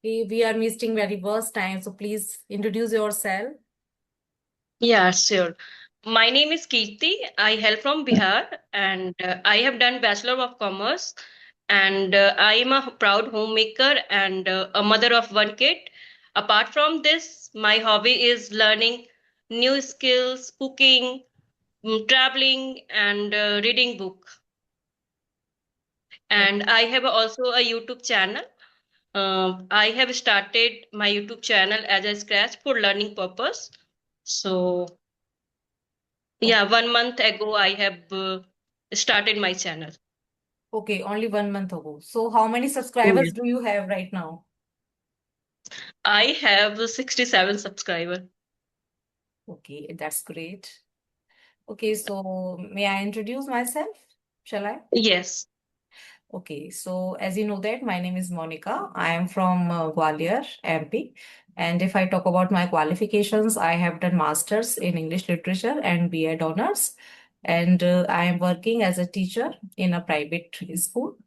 We are meeting very first time, so please introduce yourself. Yeah, sure. My name is Kirti. I hail from Bihar and I have done Bachelor of Commerce and I am a proud homemaker and a mother of one kid. Apart from this, my hobby is learning new skills, cooking, traveling and reading book. And I have also a YouTube channel. I have started my YouTube channel as a scratch for learning purpose. So O- yeah, 1 month ago I have started my channel. Okay, only 1 month ago. So how many subscribers Yes. do you have right now? I have 67 subscribers. Okay, that's great. Okay, so may I introduce myself? Shall I? Yes. Okay, so as you know that my name is Monica. I am from Gwalior, MP. And if I talk about my qualifications, I have done masters in English literature and B.Ed honors. And I am working as a teacher in a private school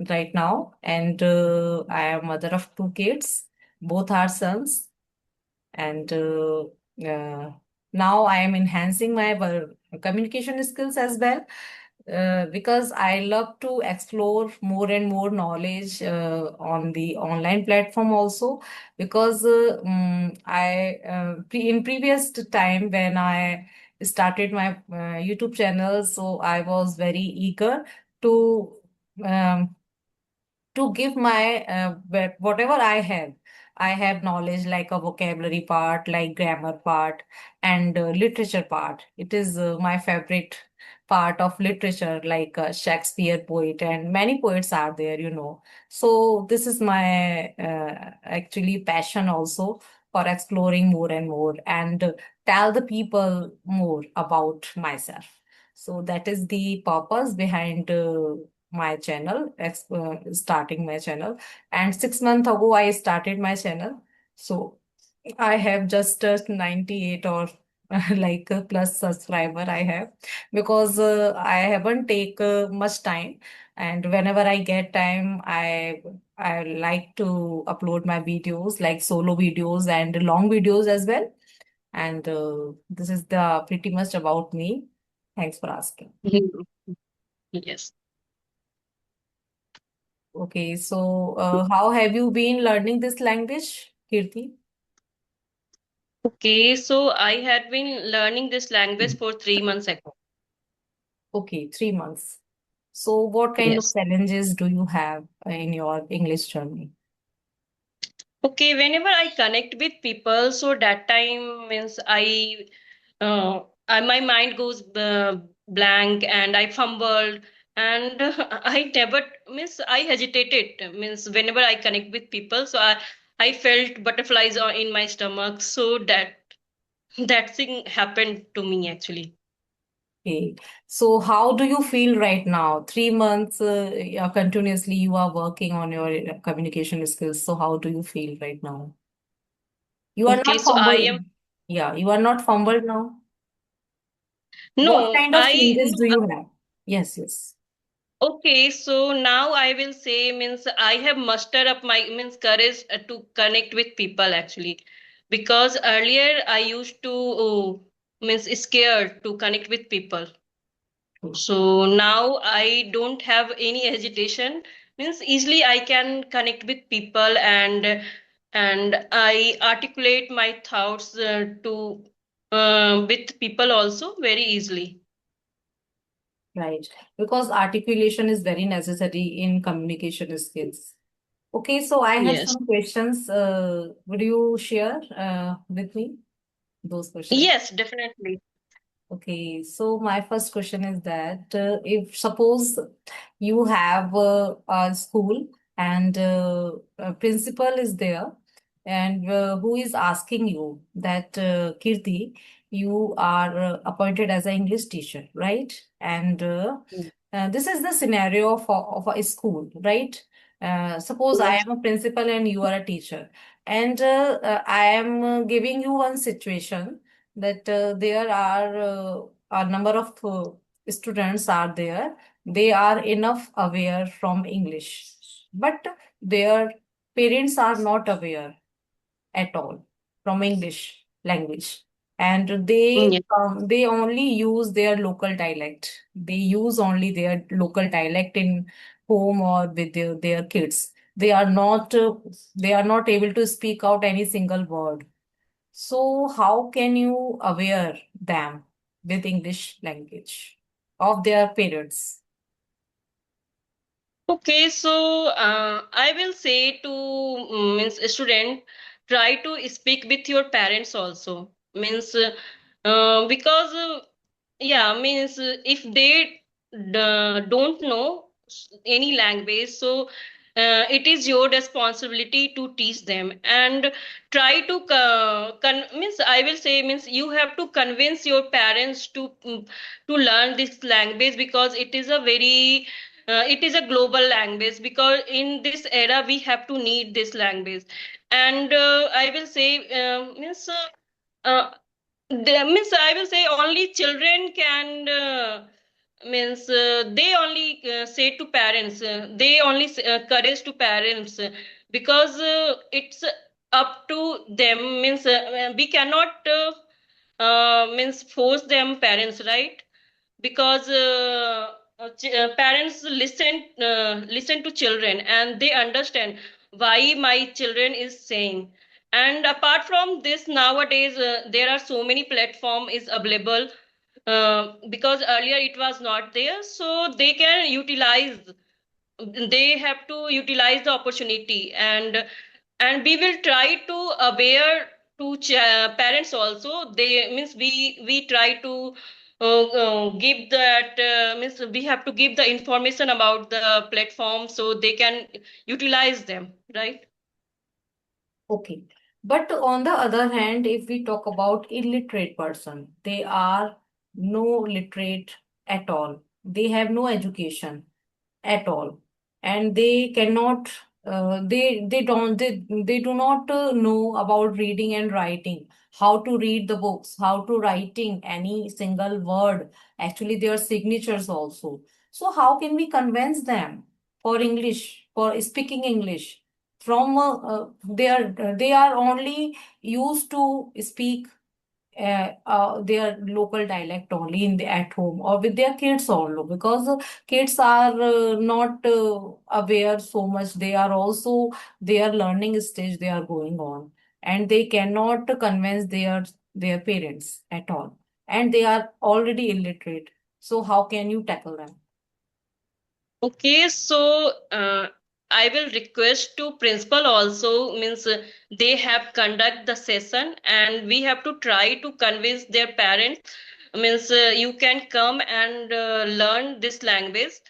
right now. And I am mother of two kids. Both are sons. And uh, now I am enhancing my communication skills as well, because I love to explore more and more knowledge on the online platform also. Because in previous time when I started my YouTube channel, so I was very eager to um, give my whatever I have. I have knowledge like a vocabulary part, like grammar part, and literature part. It is my favorite part of literature, like Shakespeare poet, and many poets are there. So this is my actually passion also for exploring more and more and tell the people more about myself. So that is the purpose behind my channel, starting my channel. And 6 months ago, I started my channel. So I have just 98 or like plus subscriber I have, because I haven't take much time. And whenever I get time, I like to upload my videos, like solo videos and long videos as well. And this is the pretty much about me. Thanks for asking. Mhm. Yes. Okay, so how have you been learning this language, Kirti? Okay, so I had been learning this language for 3 months ago. Okay, 3 months. So what kind of Yes. challenges do you have in your English journey? Okay, whenever I connect with people, so that time means my mind goes blank and I fumbled and I never means I hesitated means whenever I connect with people, so I felt butterflies in my stomach. So that thing happened to me actually. Okay, so how do you feel right now? 3 months yeah, continuously you are working on your communication skills. So how do you feel right now? You are Okay, not so I fumbled. am Yeah, you are not fumbled now. What no kind of I changes no do you have? Yes, yes. Okay, so now I will say means I have mustered up my means courage to connect with people actually, because earlier I used to means scared to connect with people. Okay. So now I don't have any hesitation. Means easily I can connect with people and I articulate my thoughts to with people also very easily. Right. Because articulation is very necessary in communication skills. Okay, so I have Yes. some questions. Would you share with me those questions? Yes, definitely. Okay, so my first question is that if suppose you have a school and a principal is there and who is asking you that Kirti, you are appointed as an English teacher, right? And this is the scenario of a school, right? Suppose I Yes. am a principal and you are a teacher, and I am giving you one situation that there are a number of students are there. They are enough aware from English, but their parents are not aware at all from English language. And Yeah. they only use their local dialect. They use only their local dialect in home or with their kids. They are not able to speak out any single word. So how can you aware them with English language of their parents? Okay, so I will say to means a student, try to speak with your parents also. Means because yeah, means if they don't know any language, so it is your responsibility to teach them and try to means I will say means you have to convince your parents to learn this language because it is a very it is a global language because in this era we have to need this language and I will say means uh, means I will say only children can means they only say to parents they only courage to parents because it's up to them means we cannot means force them parents, right? Because parents listen to children and they understand why my children is saying. And apart from this nowadays there are so many platform is available because earlier it was not there, so they can utilize, they have to utilize the opportunity and we will try to aware to parents also. They means we try to give that means we have to give the information about the platform so they can utilize them, right? Okay. But on the other hand, if we talk about illiterate person, they are no literate at all. They have no education at all, and they cannot they do not know about reading and writing, how to read the books, how to writing any single word, actually their signatures also. So how can we convince them for English, for speaking English from they are only used to speak their local dialect only in at home or with their kids also, because kids are not aware so much. They are also their learning stage they are going on, and they cannot convince their parents at all, and they are already illiterate. So how can you tackle them? Okay, so I will request to principal also means they have conduct the session and we have to try to convince their parents means you can come and learn this language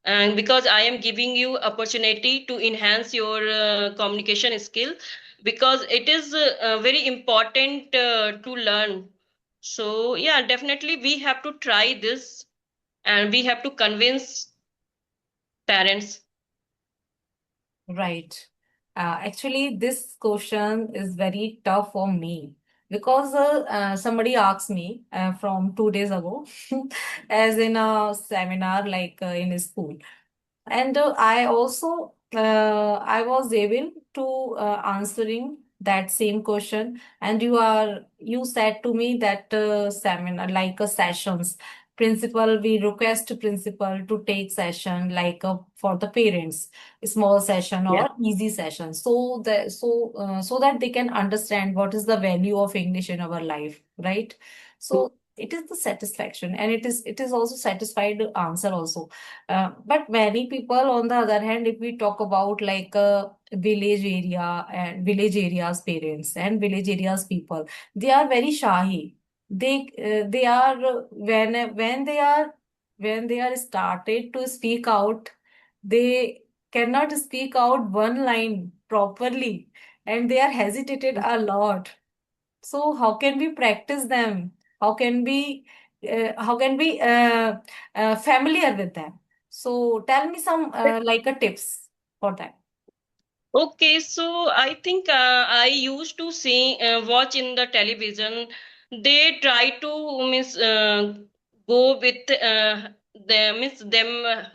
and because I am giving you opportunity to enhance your communication skill because it is very important to learn. So yeah, definitely we have to try this and we have to convince parents. Right. Actually, this question is very tough for me because somebody asked me from 2 days ago, as in a seminar, like in a school. And I was able to answering that same question. And you said to me that seminar, like sessions, principal, we request principal to take session like for the parents, small session Yes. or easy session, so that they can understand what is the value of English in our life, right? So it is the satisfaction, and it is also satisfied answer also. But many people, on the other hand, if we talk about like village area and village areas parents and village areas people, they are very shy. They are when they are started to speak out, they cannot speak out one line properly, and they are hesitated a lot. So how can we practice them? How can we familiar with them? So tell me some like a tips for that. Okay, so I think I used to see watch in the television. They try to miss go with them miss them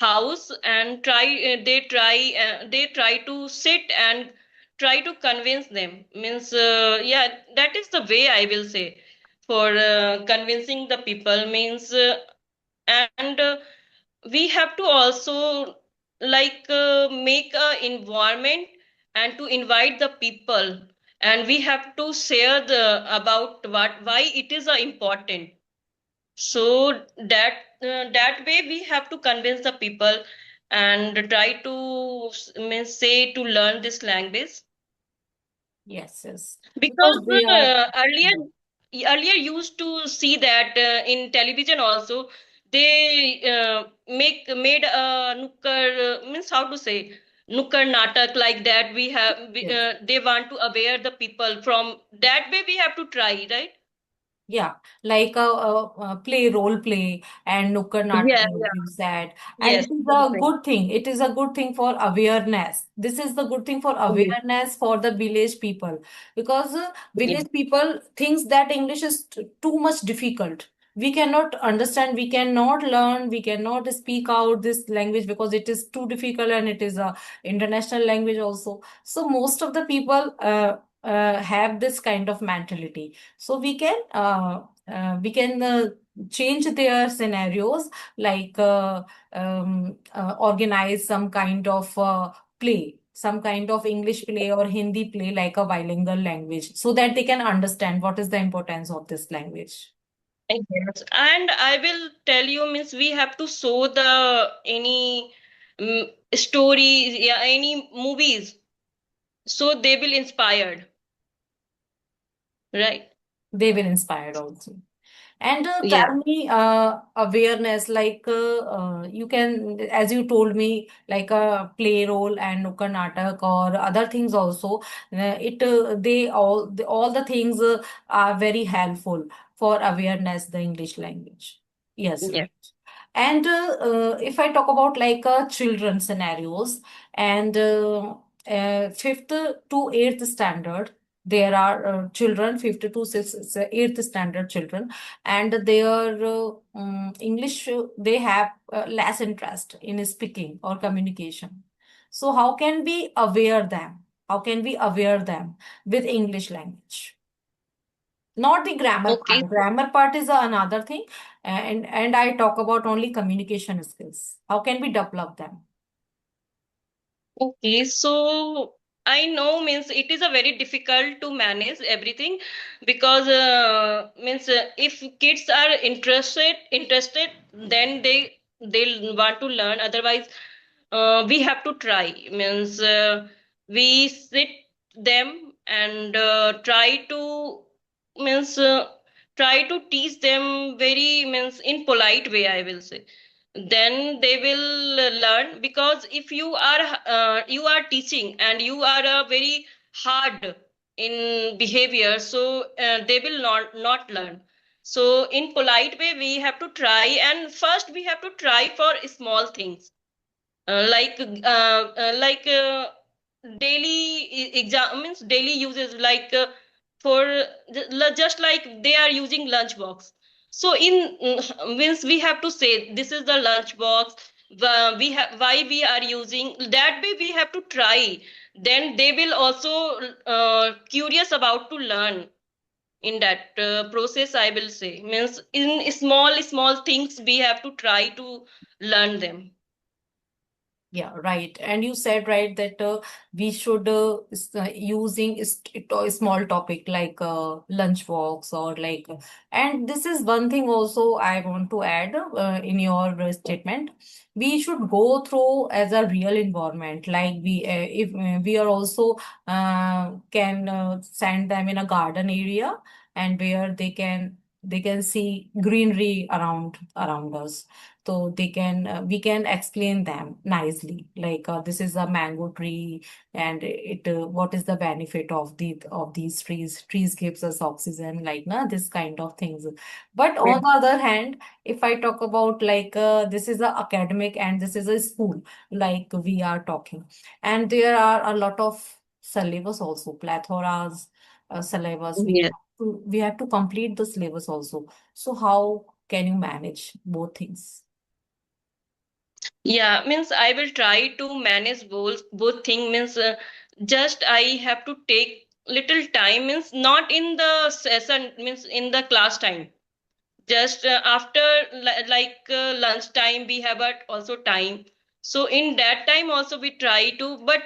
house and they try to sit and try to convince them. Means yeah, that is the way I will say for convincing the people. Means and we have to also like make a environment and to invite the people, and we have to share the about what why it is important. So that way we have to convince the people and try to means say to learn this language. Yes, yes. Because Because they are. earlier used to see that in television also they made a nukkar, means how to say, nukkar natak, like that Yes. they want to aware the people. From that way we have to try, right? Yeah, like a play, role play, and Nukkad Natak, Yeah, like yeah. you said. And Yes, it is that's a right. good thing. It is a good thing for awareness. This is the good thing for Yes, awareness for the village people. Because yes, village people thinks that English is too much difficult. We cannot understand, we cannot learn, we cannot speak out this language because it is too difficult and it is a international language also. So most of the people have this kind of mentality, so we can change their scenarios, like organize some kind of play, some kind of English play or Hindi play, like a bilingual language, so that they can understand what is the importance of this language. yes. And I will tell you, means we have to show the any stories, yeah, any movies, so they will inspired, right? They will inspire also. And Yeah, tell me, awareness, like you can, as you told me, like a play role and Nukkad Natak or other things also. All the things are very helpful for awareness the English language. Yes, yeah. right. And if I talk about like children scenarios, and fifth to eighth standard, there are children, fifth to sixth, eighth standard children, and their English, they have less interest in speaking or communication. So how can we aware them? How can we aware them with English language? Not the grammar Okay, part. Grammar part is another thing, and I talk about only communication skills. How can we develop them? okay, so I know, means it is a very difficult to manage everything, because means if kids are interested, then they'll want to learn. Otherwise, we have to try. Means we sit them and try to means try to teach them very, means in polite way, I will say. Then they will learn, because if you are teaching and you are very hard in behavior, so they will not learn. So in polite way we have to try, and first we have to try for small things, like daily exam, means daily uses, like for just like they are using lunch box. So in means we have to say this is the lunch box, we have why we are using that way, we have to try. Then they will also curious about to learn in that process, I will say. Means in small things we have to try to learn them. Yeah, right. And you said right that we should using a small topic like lunch walks or like, and this is one thing also I want to add in your statement. We should go through as a real environment. Like we, if we are also can send them in a garden area, and where they can see greenery around us, so they can we can explain them nicely, like this is a mango tree, and it what is the benefit of these trees gives us oxygen, like na, this kind of things. But Yeah. on the other hand, if I talk about like this is a academic and this is a school, like we are talking, and there are a lot of syllabus also, plethoras syllabus, Yeah. we have to complete the syllabus also. So how can you manage both things? Yeah, means I will try to manage both thing. Means just I have to take little time. Means not in the session. Means in the class time, just after lunchtime we have also time, so in that time also we try to, but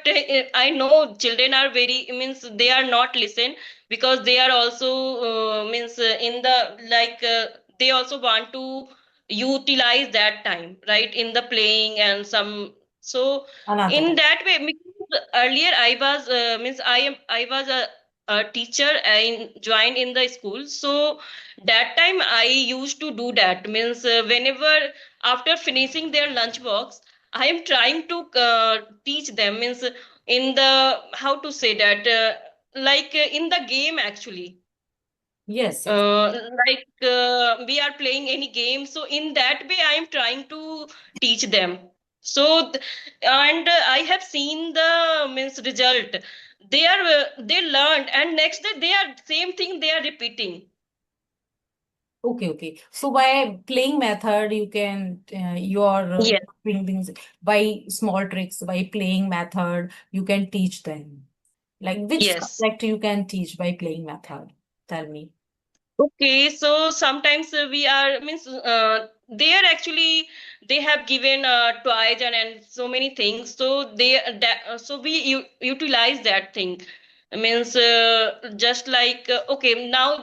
I know children are very, means they are not listen, because they are also means in the they also want to utilize that time, right, in the playing and some. So Another in time. that way, because earlier I was means I was a teacher. I joined in the school, so that time I used to do that. Means whenever after finishing their lunch box, I am trying to teach them. Means in the, how to say that, in the game actually, Yes, yes. we are playing any game, so in that way I am trying to teach them. So and I have seen the means result. They are they learned, and next day they are same thing they are repeating. Okay, okay. So by playing method, you can your Yes. doing things by small tricks. By playing method, you can teach them. Like which Yes. subject you can teach by playing method? Tell me. Okay, so sometimes we are, means they are actually, they have given toys and so many things. So so we utilize that thing. Means just okay, now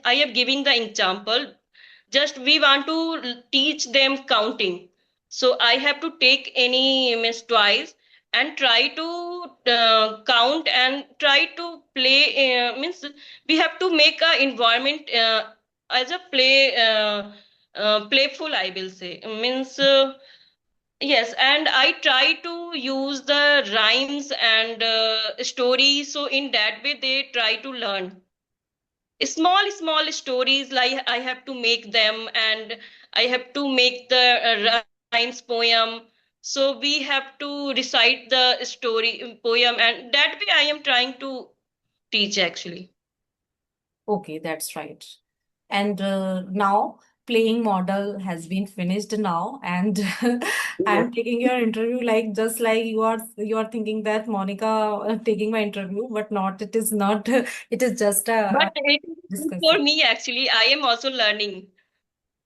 I am giving the example. Just we want to teach them counting, so I have to take any means twice and try to count and try to play, means we have to make a environment as a playful, I will say. Means yes, and I try to use the rhymes and stories, so in that way they try to learn small stories. Like I have to make them, and I have to make the rhymes poem, so we have to recite the story poem, and that way I am trying to teach actually. Okay, that's right. And now playing model has been finished now, and Yes. I'm taking your interview like just like you are thinking that Monica taking my interview, but not. It is not. It is just But a it is for discussion. me actually, I am also learning.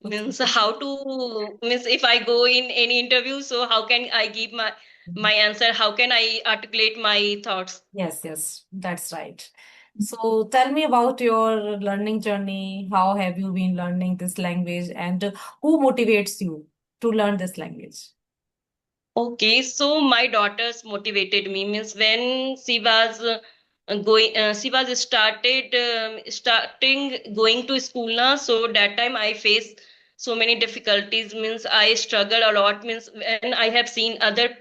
Okay. Means how to, means if I go in any interview, so how can I give my answer, how can I articulate my thoughts. Yes, yes, that's right. So tell me about your learning journey. How have you been learning this language, and who motivates you to learn this language? Okay, so my daughters motivated me. Means when she was she was starting going to school now. So that time I faced so many difficulties. Means I struggle a lot. Means when I have seen other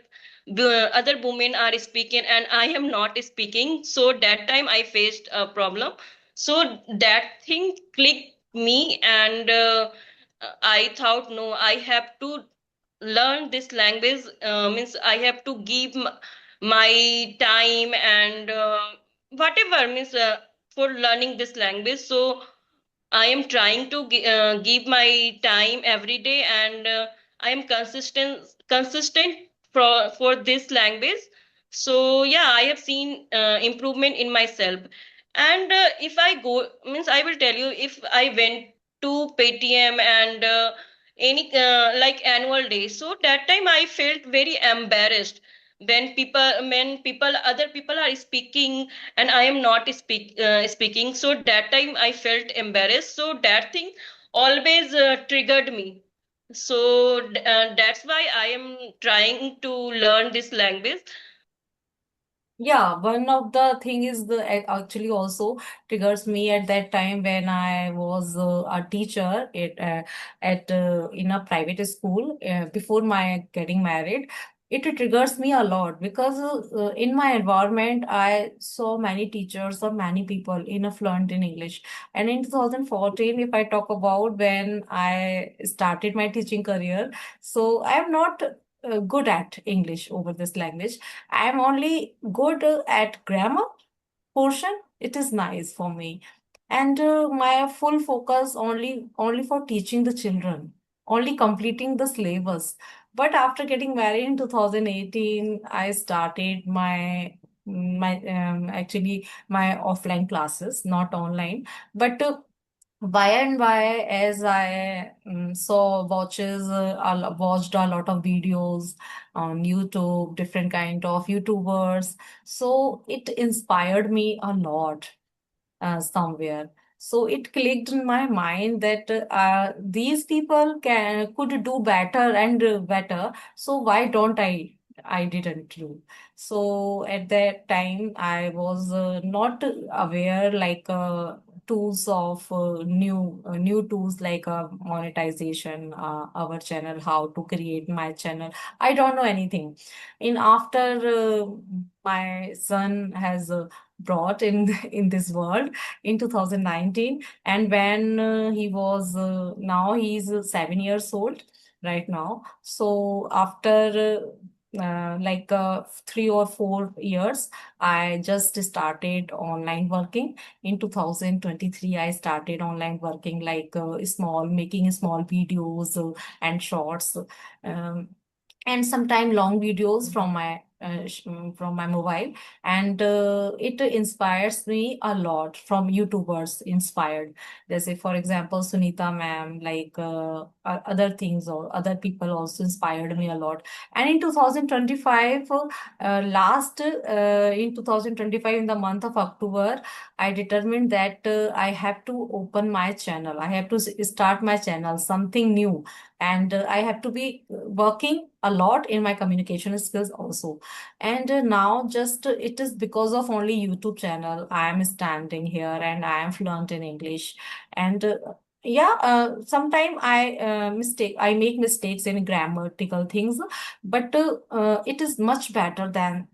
women are speaking and I am not speaking. So that time I faced a problem. So that thing clicked me, and I thought, no, I have to learn this language. Means I have to give my time and whatever, means for learning this language. So I am trying to give my time every day, and I am consistent for this language. So yeah, I have seen improvement in myself. And if I go, means I will tell you, if I went to Paytm and like annual day, so that time I felt very embarrassed when other people are speaking and I am not speaking. So that time I felt embarrassed. So that thing always triggered me. So that's why I am trying to learn this language. Yeah, one of the thing is the actually also triggers me at that time when I was a teacher at in a private school before my getting married. It triggers me a lot because in my environment I saw many teachers or many people in a fluent in English. And in 2014, if I talk about when I started my teaching career, so I am not good at English over this language. I'm only good at grammar portion. It is nice for me, and my full focus only for teaching the children, only completing the syllabus. But after getting married in 2018, I started my my offline classes, not online. But by and by, as I watched a lot of videos on YouTube, different kind of YouTubers. So it inspired me a lot somewhere. So it clicked in my mind that these people could do better and better. So why don't I? I didn't do. So at that time, I was not aware like tools of new tools like monetization, our channel, how to create my channel. I don't know anything. In after my son has brought in in this world in 2019, and when he was now he's 7 years old right now. So after 3 or 4 years, I just started online working. In 2023, I started online working like making small videos and shorts, um, and sometime long videos from from my mobile. And it inspires me a lot from YouTubers inspired. They say, for example, Sunita ma'am, like other things or other people also inspired me a lot. And in 2025, in 2025, in the month of October, I determined that I have to open my channel. I have to start my channel, something new. And I have to be working a lot in my communication skills also. And now just it is because of only YouTube channel I am standing here and I am fluent in English. And yeah, sometime I make mistakes in grammatical things, but it is much better than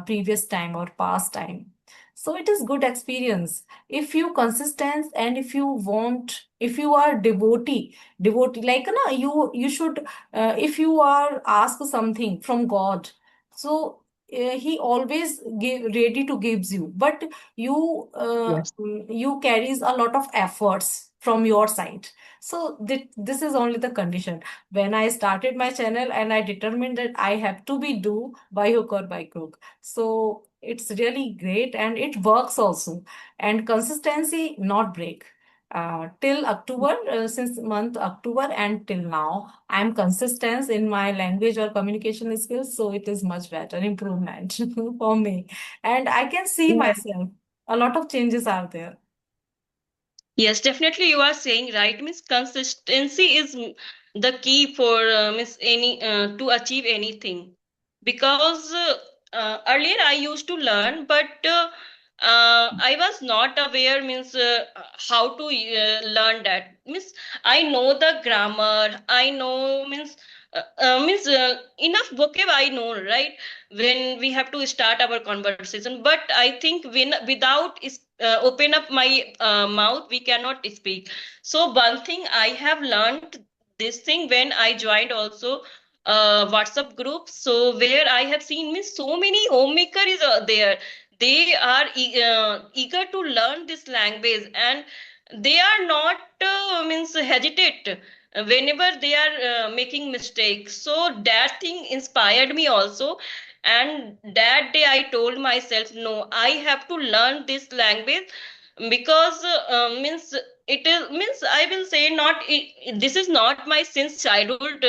previous time or past time. So it is good experience if you consistent, and if you want, if you are devotee, like no, you should, if you are asked something from God, so he always ready to gives you, but Yes. you carries a lot of efforts from your side. So this is only the condition. When I started my channel and I determined that I have to be do by hook or by crook, so it's really great and it works also. And consistency, not break. Till October, since month October and till now, I'm consistent in my language or communication skills, so it is much better improvement for me. And I can see myself. A lot of changes are there. Yes, definitely you are saying right. Means consistency is the key for means any to achieve anything. Because earlier I used to learn, but I was not aware means how to learn that. Means I know the grammar. I know means enough vocab I know, right? When we have to start our conversation, but I think when without open up my mouth we cannot speak. So one thing I have learned, this thing when I joined also WhatsApp group, so where I have seen means so many homemakers are there. They are eager to learn this language, and they are not means hesitate whenever they are making mistakes. So that thing inspired me also, and that day I told myself, no, I have to learn this language. Because means it is means I will say not this is not my since childhood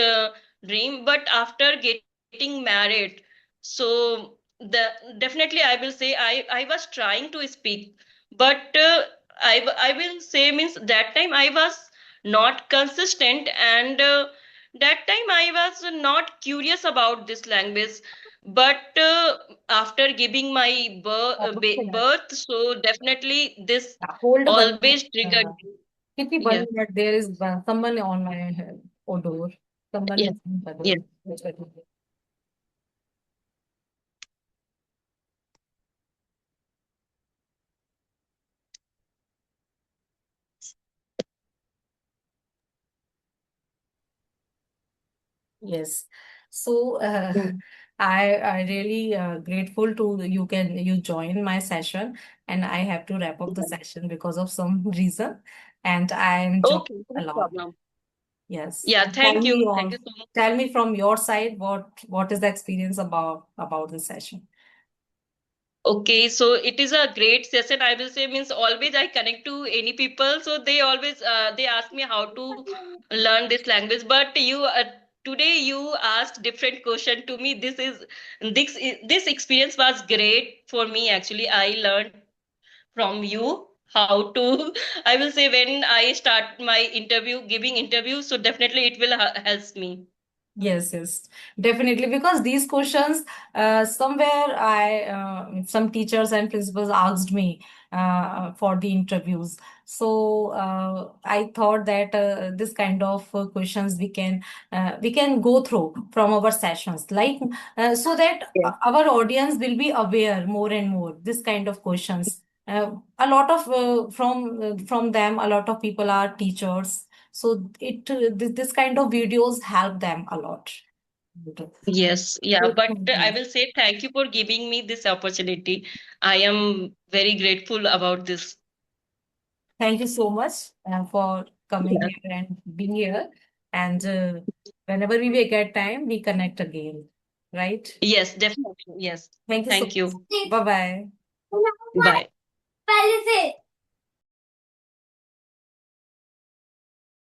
dream, but after getting married. So the definitely I will say I was trying to speak, but I will say means that time I was not consistent, and that time I was not curious about this language. But after giving my birth, so definitely this Hold one minute. always triggered me. Kitty, Yeah. 1 minute. There is someone on my door. Someone Yeah. is on the Yeah. door. Yes. So Mm. I really grateful to you join my session, and I have to wrap up the session because of some reason, and I enjoy Okay, a no lot. problem. Yes. Yeah, And tell thank me you. Thank your, you so much. tell me from your side what is the experience about the session? Okay, so it is a great session. I will say means always I connect to any people, so they always they ask me how to learn this language. But you today you asked different question to me. This experience was great for me actually. I learned from you how to I will say when I start my interview, giving interview, so definitely it will help me. Yes, yes, definitely. Because these questions, somewhere some teachers and principals asked me for the interviews. So I thought that this kind of questions we can go through from our sessions, like so that Yes. our audience will be aware more and more this kind of questions. A lot of from them, a lot of people are teachers, so this kind of videos help them a lot. Yes, yeah, Good. but I will say thank you for giving me this opportunity. I am very grateful about this. Thank you so much for coming Yeah. here and being here. And whenever we will get time, we connect again. Right? Yes, definitely. Yes. Thank you so Thank you. much. Bye bye. Bye.